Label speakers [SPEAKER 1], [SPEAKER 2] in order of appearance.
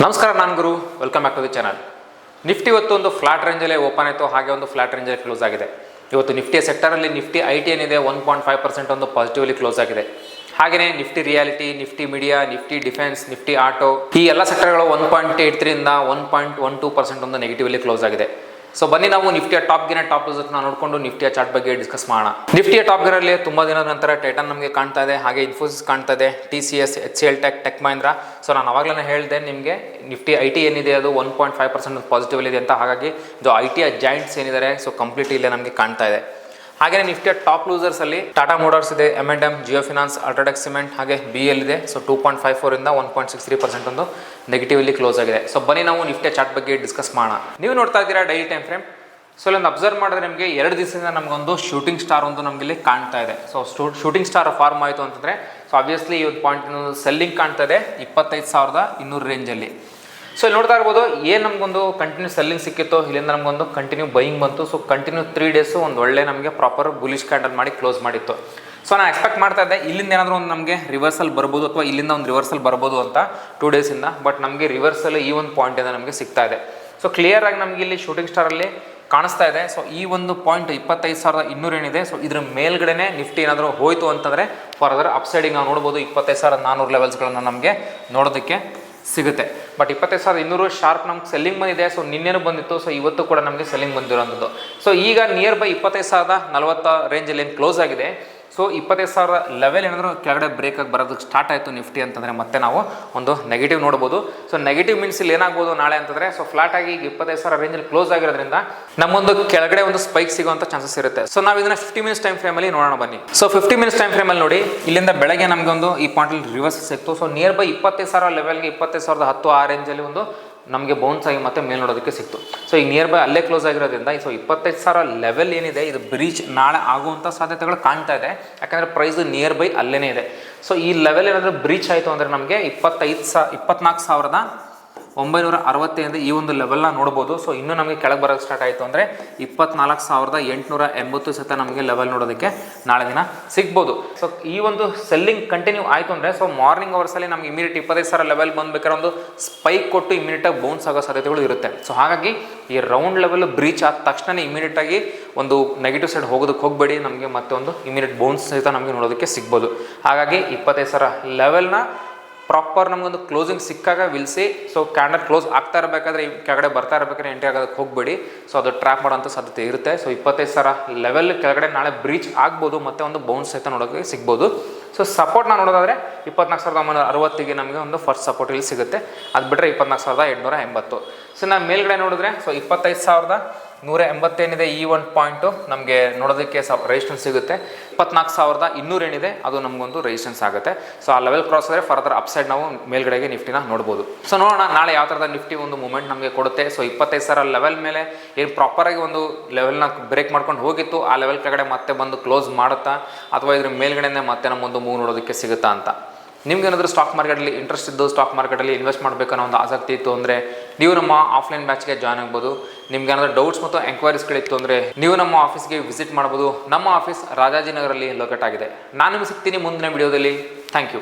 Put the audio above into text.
[SPEAKER 1] ನಮಸ್ಕಾರ, ನಾನು Guru. Welcome back to the channel. Nifty ಇವತ್ತು ಒಂದು ಫ್ಲಾಟ್ ರೇಂಜಲ್ಲೇ ಓಪನ್ ಆಯಿತು, ಹಾಗೆ ಒಂದು ಫ್ಲಾಟ್ ರೇಂಜಲ್ಲಿ ಕ್ಲೋಸ್ ಆಗಿದೆ. ಇವತ್ತು ನಿಫ್ಟಿಯ ಸೆಕ್ಟರಲ್ಲಿ ನಿಫ್ಟಿ IT ಏನಿದೆ 1.5% ಒಂದು ಪಾಸಿಟಿವ್ಲಿ ಕ್ಲೋಸ್ ಆಗಿದೆ. ಹಾಗೆಯೇ Nifty reality, Nifty media, Nifty defence, Nifty auto ಈ ಎಲ್ಲ ಸೆಕ್ಟರ್ಗಳು 1.83 ಇಂದ 1.12% ಒಂದು ನೆಗೆಟಿವ್ಲಿ ಕ್ಲೋಸ್ ಆಗಿದೆ. ಸೊ ಬನ್ನಿ ನಾವು ನಿಫ್ಟಿಯ ಟಾಪ್ ರಿಸಲ್ಟ್ ನೋಡಿಕೊಂಡು ನಿಫ್ಟಿಯ ಚಾರ್ಟ್ ಬಗ್ಗೆ ಡಿಸ್ಕಸ್ ಮಾಡೋಣ. ನಿಫ್ಟಿಯ ಟಾಪ್ ಗಿರಲ್ಲಿ ತುಂಬಾ ದಿನದ ನಂತರ ಟೈಟನ್ ನಮಗೆ ಕಾಣ್ತಾ ಇದೆ, ಹಾಗೆ ಇನ್ಫೋಸಿಸ್ ಕಾಣ್ತಾ ಇದೆ, TCS, HCL tech Mahindra. So ನಾನು ಅವಾಗಲೇ ಹೇಳಿದೆ ನಿಮಗೆ ನಿಫ್ಟಿ IT ಏನಿದೆ ಅದು 1.5% ಪಾಸಿಟಿವ್ ಇದೆ ಅಂತ. ಹಾಗಾಗಿ ಇದು ITಯ ಜಾಯಿಂಟ್ಸ್ ಏನಿದ್ದಾರೆ ಸೊ ಕಂಪ್ಲೀಟ್ ಇಲ್ಲೇ ನಮಗೆ ಕಾಣ್ತಾ ಇದೆ. ಹಾಗೆ ನಿಫ್ಟಿಯ ಟಾಪ್ ಲೂಸರ್ಸ್ ಅಲ್ಲಿ ಟಾಟಾ ಮೋಟಾರ್ಸ್ ಇದೆ, M&M, Jio finance, UltraTech cement, ಹಾಗೆ BL ಇದೆ. ಸೊ 2.54 ಇಂದ 1.63% ಒಂದು ನೆಗೆಟಿವ್ಲಿ ಕ್ಲೋಸ್ ಆಗಿದೆ. ಸೊ ಬನ್ನಿ ನಾವು ನಿಫ್ಟಿಯ ಚಾರ್ಟ್ ಬಗ್ಗೆ ಡಿಸ್ಕಸ್ ಮಾಡೋಣ. ನೀವು ನೋಡ್ತಾ ಇದ್ದೀರಾ ಡೈಲಿ ಟೈಮ್ ಫ್ರೇಮ್. ಸೊ ಇಲ್ಲೊಂದು ಅಬ್ಸರ್ವ್ ಮಾಡಿದ್ರೆ ನಿಮಗೆ 2 ದಿವಸದಿಂದ ನಮಗೊಂದು ಶೂಟಿಂಗ್ ಸ್ಟಾರ್ ಒಂದು ನಮಗೆ ಇಲ್ಲಿ ಕಾಣ್ತಾ ಇದೆ. ಸೊ ಶೂಟಿಂಗ್ ಸ್ಟಾರ್ ಫಾರ್ಮ್ ಆಯಿತು ಅಂತಂದರೆ ಸೊ ಆಬ್ವಿಯಸ್ಲಿ ಈ ಒಂದು ಪಾಯಿಂಟ್ ಸೆಲ್ಲಿಂಗ್ ಕಾಣ್ತಾ ಇದೆ 25,200 ರೇಂಜಲ್ಲಿ. ಸೊ ಇಲ್ಲಿ ನೋಡ್ತಾ ಇರ್ಬೋದು, ಏನು ನಮಗೊಂದು ಕಂಟಿನ್ಯೂ ಸೆಲ್ಲಿಂಗ್ ಸಿಕ್ಕಿತ್ತು, ಇಲ್ಲಿಂದ ನಮಗೊಂದು ಕಂಟಿನ್ಯೂ ಬೈಯಿಂಗ್ ಬಂತು. ಸೊ ಕಂಟಿನ್ಯೂ 3 ಡೇಸು ಒಂದು ಒಳ್ಳೆ ನಮಗೆ ಪ್ರಾಪರ್ ಬುಲಿಶ್ ಕ್ಯಾಂಡಲ್ ಮಾಡಿ ಕ್ಲೋಸ್ ಮಾಡಿತ್ತು. ಸೊ ನಾನು ಎಕ್ಸ್ಪೆಕ್ಟ್ ಮಾಡ್ತಾ ಇದ್ದೆ ಇಲ್ಲಿಂದ ಏನಾದರೂ ಒಂದು ನಮಗೆ ರಿವರ್ಸಲ್ ಬರ್ಬೋದು ಅಥವಾ ಇಲ್ಲಿಂದ ಒಂದು ರಿವರ್ಸಲ್ ಬರ್ಬೋದು ಅಂತ 2 ಡೇಸಿಂದ. ಬಟ್ ನಮಗೆ ರಿವರ್ಸಲ್ ಈ ಒಂದು ಪಾಯಿಂಟಿಂದ ನಮಗೆ ಸಿಗ್ತಾ ಇದೆ. ಸೊ ಕ್ಲಿಯರ್ ಆಗಿ ನಮಗೆ ಇಲ್ಲಿ ಶೂಟಿಂಗ್ ಸ್ಟಾರಲ್ಲಿ ಕಾಣಿಸ್ತಾ ಇದೆ. ಸೊ ಈ ಒಂದು ಪಾಯಿಂಟ್ 25,200 ಏನಿದೆ, ಸೊ ಇದ್ರ ಮೇಲ್ಗಡೆನೆ ನಿಫ್ಟಿ ಏನಾದರೂ ಹೋಯಿತು ಅಂತಂದರೆ ಫರ್ದರ್ ಅಪ್ಸೈಡಿಗೆ ನಾವು ನೋಡ್ಬೋದು 25,400 ಲೆವೆಲ್ಸ್ಗಳನ್ನು ನಮಗೆ ನೋಡೋದಕ್ಕೆ ಸಿಗುತ್ತೆ. ಬಟ್ 25,200 ಶಾರ್ಪ್ ನಮ್ಗೆ ಸೆಲ್ಲಿಂಗ್ ಬಂದಿದೆ. ಸೊ ನಿನ್ನೆನೂ ಬಂದಿತ್ತು, ಸೊ ಇವತ್ತು ಕೂಡ ನಮಗೆ ಸೆಲ್ಲಿಂಗ್ ಬಂದಿರೋಂಥದ್ದು. ಸೊ ಈಗ ನಿಯರ್ ಬೈ 25,040 ರೇಂಜಲ್ಲಿ ಏನು ಕ್ಲೋಸ್ ಆಗಿದೆ. ಸೊ 25,000 ಲೆವೆಲ್ ಏನಾದರೂ ಕೆಳಗಡೆ ಬ್ರೇಕಾಗಿ ಬರೋದಕ್ಕೆ ಸ್ಟಾರ್ಟ್ ಆಯಿತು ನಿಫ್ಟಿ ಅಂತಂದರೆ ಮತ್ತೆ ನಾವು ಒಂದು ನೆಗೆಟಿವ್ ನೋಡ್ಬೋದು. ಸೊ ನೆಗೆಟಿವ್ ಮೀನ್ಸ್ ಇಲ್ಲಿ ಏನಾಗ್ಬೋದು ನಾಳೆ ಅಂತಂದರೆ, ಸೊ ಫ್ಲಾಟ್ ಆಗಿ ಈಗ 25,000 ರೇಂಜಲ್ಲಿ ಕ್ಲೋಸ್ ಆಗಿರೋದ್ರಿಂದ ನಮ್ಮೊಂದು ಕೆಳಗಡೆ ಒಂದು ಸ್ಪೈಕ್ ಸಿಗುವಂಥ ಚಾನ್ಸಸ್ ಇರುತ್ತೆ. ಸೊ ನಾವು ಇದನ್ನ 50 ಮಿನಿಟ್ಸ್ ಟೈಮ್ ಫ್ರೇಮಲ್ಲಿ ನೋಡೋಣ ಬನ್ನಿ. ಸೊ 50 ಮಿನಿಟ್ಸ್ ಟೈಮ್ ಫ್ರೇಮಲ್ಲಿ ನೋಡಿ, ಇಲ್ಲಿಂದ ಬೆಳಗ್ಗೆ ನಮಗೆ ಒಂದು ಈ ಪಾಯಿಂಟಲ್ಲಿ ರಿವರ್ಸ್ ಸಿಕ್ತು. ಸೊ ನಿಯರ್ ಬೈ 25,000 ಲೆವೆಲ್ಗೆ 25,010 ಆ ರೇಂಜಲ್ಲಿ ಒಂದು ನಮಗೆ ಬೌನ್ಸ್ ಆಗಿ ಮತ್ತೆ ಮೇಲೆ ನೋಡೋದಕ್ಕೆ ಸಿಕ್ತು. ಸೊ ಈಗ ನಿಯರ್ ಬೈ ಅಲ್ಲೇ ಕ್ಲೋಸ್ ಆಗಿರೋದ್ರಿಂದ ಸೊ 25,000 ಲೆವೆಲ್ ಏನಿದೆ ಇದು ಬ್ರೀಚ್ ನಾಳೆ ಆಗುವಂಥ ಸಾಧ್ಯತೆಗಳು ಕಾಣ್ತಾ ಇದೆ. ಯಾಕಂದರೆ ಪ್ರೈಸ್ ನಿಯರ್ ಬೈ ಅಲ್ಲೇ ಇದೆ. ಸೊ ಈ ಲೆವೆಲ್ ಏನಾದರೂ ಬ್ರೀಚ್ ಆಯಿತು ಅಂದರೆ ನಮಗೆ 24,960 ಈ ಒಂದು ಲೆವೆಲ್ನ ನೋಡ್ಬೋದು. ಸೊ ಇನ್ನೂ ನಮಗೆ ಕೆಳಗೆ ಬರೋಕ್ಕೆ ಸ್ಟಾರ್ಟ್ ಆಯಿತು ಅಂದರೆ 24,880 ಸತ ನಮಗೆ ಲೆವೆಲ್ ನೋಡೋದಕ್ಕೆ ನಾಳೆ ದಿನ ಸಿಗ್ಬೋದು. ಸೊ ಈ ಒಂದು ಸೆಲ್ಲಿಂಗ್ ಕಂಟಿನ್ಯೂ ಆಯಿತು ಅಂದರೆ ಸೊ ಮಾರ್ನಿಂಗ್ ಅವರ್ಸಲ್ಲಿ ನಮಗೆ ಇಮಿಡಿಯೇಟ್ 25,000 ಲೆವೆಲ್ ಬಂದ್ಬೇಕಾದ್ರೆ ಒಂದು ಸ್ಪೈಕ್ ಕೊಟ್ಟು ಇಮಿಡಿಯೇಟಾಗಿ ಬೌನ್ಸ್ ಆಗೋ ಸಾಧ್ಯತೆಗಳು ಇರುತ್ತೆ. ಸೊ ಹಾಗಾಗಿ ಈ ರೌಂಡ್ ಲೆವೆಲ್ ಬ್ರೀಚ್ ಆದ ತಕ್ಷಣ ಇಮಿಡಿಯೇಟಾಗಿ ಒಂದು ನೆಗೆಟಿವ್ ಸೈಡ್ ಹೋಗೋದಕ್ಕೆ ಹೋಗಬೇಡಿ. ನಮಗೆ ಮತ್ತೆ ಒಂದು ಇಮಿಡಿಯೇಟ್ ಬೌನ್ಸ್ ಸಹಿತ ನಮಗೆ ನೋಡೋದಕ್ಕೆ ಸಿಗ್ಬೋದು. ಹಾಗಾಗಿ 25,000 ಲೆವೆಲ್ನ ಪ್ರಾಪರ್ ನಮಗೊಂದು ಕ್ಲೋಸಿಂಗ್ ಸಿಕ್ಕಾಗ ವಿಲ್ಸಿ. ಸೊ ಕ್ಯಾಂಡಲ್ ಕ್ಲೋಸ್ ಆಗ್ತಾ ಇರಬೇಕಾದ್ರೆ ಕೆಳಗಡೆ ಬರ್ತಾ ಇರಬೇಕಾದ್ರೆ ಎಂಟ್ರಿ ಆಗೋದಕ್ಕೆ ಹೋಗಬೇಡಿ. ಸೊ ಅದು ಟ್ರ್ಯಾಪ್ ಮಾಡೋಂಥ ಸಾಧ್ಯತೆ ಇರುತ್ತೆ. ಸೊ 25,000 ಲೆವೆಲ್ ಕೆಳಗಡೆ ನಾಳೆ ಬ್ರೀಚ್ ಆಗ್ಬೋದು, ಮತ್ತೆ ಒಂದು ಬೌನ್ಸ್ ಸಹಿತ ನೋಡೋಕ್ಕೆ ಸಿಗ್ಬೋದು. ಸೊ ಸಪೋರ್ಟ್ನ ನೋಡೋದಾದರೆ 24,960 ನಮಗೆ ಒಂದು ಫಸ್ಟ್ ಸಪೋರ್ಟ್ ಇಲ್ಲಿ ಸಿಗುತ್ತೆ. ಅದು ಬಿಟ್ಟರೆ 24,880. ಸೊ ನಾವು ಮೇಲ್ಗಡೆ ನೋಡಿದ್ರೆ ಸೊ 25,180 ಏನಿದೆ ಈ ಒಂದು ಪಾಯಿಂಟು ನಮಗೆ ನೋಡೋದಕ್ಕೆ ರೆಸಿಸ್ಟೆನ್ಸ್ ಸಿಗುತ್ತೆ. 24,200 ಏನಿದೆ ಅದು ನಮಗೊಂದು ರೆಸಿಸ್ಟೆನ್ಸ್ ಆಗುತ್ತೆ. ಸೊ ಆ ಲೆವೆಲ್ ಕ್ರಾಸ್ ಆದರೆ ಫರ್ದರ್ ಅಪ್ಸೈಡ್ ನಾವು ಮೇಲ್ಗಡೆಗೆ ನಿಫ್ಟಿನ ನೋಡ್ಬೋದು. ಸೊ ನೋಡೋಣ ನಾಳೆ ಯಾವ ಥರದ ನಿಫ್ಟಿ ಒಂದು ಮೂಮೆಂಟ್ ನಮಗೆ ಕೊಡುತ್ತೆ. ಸೊ 25,000 ಲೆವೆಲ್ ಮೇಲೆ ಏನು ಪ್ರಾಪರಾಗಿ ಒಂದು ಲೆವೆಲ್ನ ಬ್ರೇಕ್ ಮಾಡ್ಕೊಂಡು ಹೋಗಿತ್ತು, ಆ ಲೆವೆಲ್ ಕೆಳಗಡೆ ಮತ್ತೆ ಬಂದು ಕ್ಲೋಸ್ ಮಾಡುತ್ತಾ ಅಥವಾ ಇದ್ರ ಮೇಲ್ಗಡೆನೇ ಮತ್ತೆ ನಮ್ಮೊಂದು ಮೂವ್ ನೋಡೋದಕ್ಕೆ ಸಿಗುತ್ತಾ ಅಂತ. ನಿಮ್ಗೇನಾದರೂ ಸ್ಟಾಕ್ ಮಾರ್ಕೆಟಲ್ಲಿ ಇಂಟ್ರೆಸ್ಟ್ ಇದ್ದು ಸ್ಟಾಕ್ ಮಾರ್ಕೆಟಲ್ಲಿ ಇನ್ವೆಸ್ಟ್ ಮಾಡಬೇಕನ್ನೋ ಒಂದು ಆಸಕ್ತಿ ಇತ್ತು ಅಂದರೆ ನೀವು ನಮ್ಮ ಆಫ್ಲೈನ್ ಬ್ಯಾಚ್ಗೆ ಜಾಯ್ನ್ ಆಗ್ಬೋದು. ನಿಮ್ಗೆ ಏನಾದರೂ ಡೌಟ್ಸ್ ಮತ್ತು ಎಂಕ್ವೈರೀಸ್ಗಳಿತ್ತು ಅಂದರೆ ನೀವು ನಮ್ಮ ಆಫೀಸ್ಗೆ ವಿಸಿಟ್ ಮಾಡ್ಬೋದು. ನಮ್ಮ ಆಫೀಸ್ ರಾಜಾಜಿನಗರಲ್ಲಿ ಲೊಕೇಟ್ ಆಗಿದೆ. ನಾನು ನಿಮಗೆ ಸಿಗ್ತೀನಿ ಮುಂದಿನ ವಿಡಿಯೋದಲ್ಲಿ. Thank you.